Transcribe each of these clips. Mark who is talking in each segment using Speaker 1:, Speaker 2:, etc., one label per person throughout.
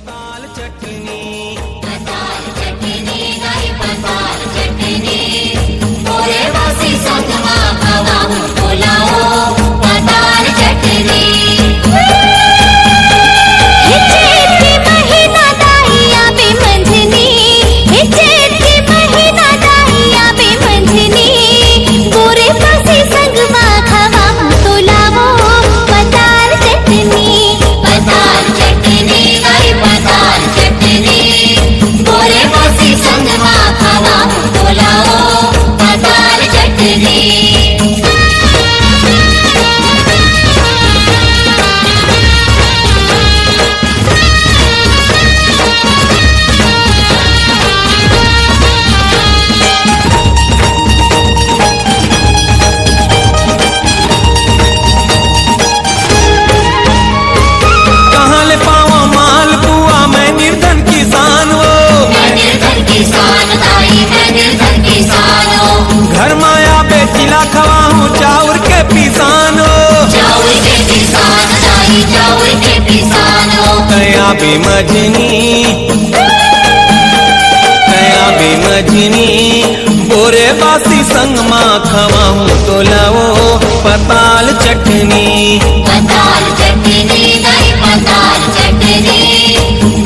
Speaker 1: पताल चटनी
Speaker 2: गाई पताल चटनी मोरे वासी संगमा खवाऊं बोलाओ पताल चटनी
Speaker 1: घर माया बेचिला खवाऊं चाउर के पिसानो तया भी मजनी बोरे बासी संग माँ खवाऊं तो लाओ पताल चटनी
Speaker 2: गाई पताल चटनी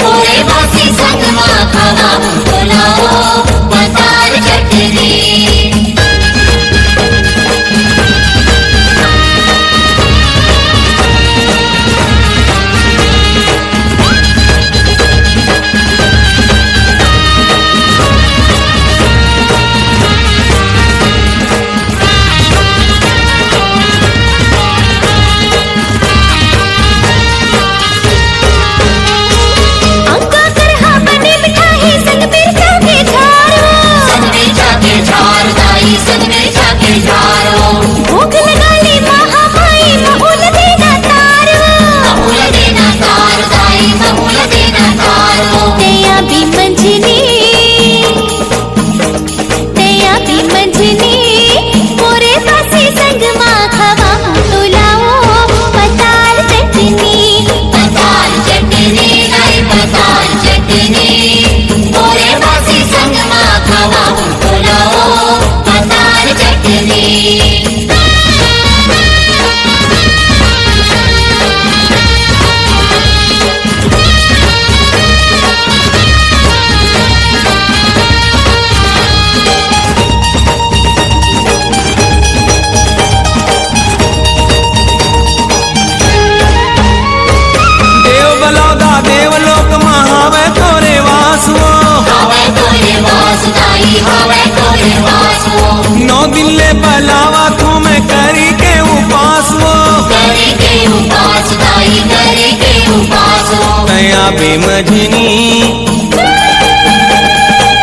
Speaker 2: मोरे वासी संग माँ खवाऊं तो लाओ पताल चटनी
Speaker 1: नौ दिन ले बलावा तू मैं करी के उपास वो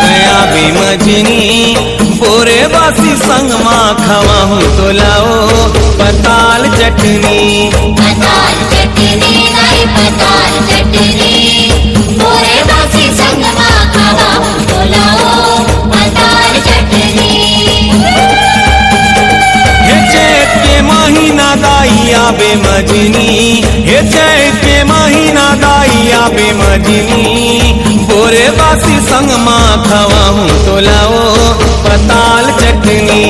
Speaker 1: तया भी मजनी बोरे बासी संग माँ खवाऊं तो लाओ पताल चटनी
Speaker 2: गाई पताल चटनी मोरे वासी संग माँ खवाऊं तो लाओ पताल चटनी
Speaker 1: हे चैत के महीना दाई आबे मजनी हे चैत के महीना दाई आबे मजनी बोरे बासी संग माँ खवाऊं तो लाओ पताल चटनी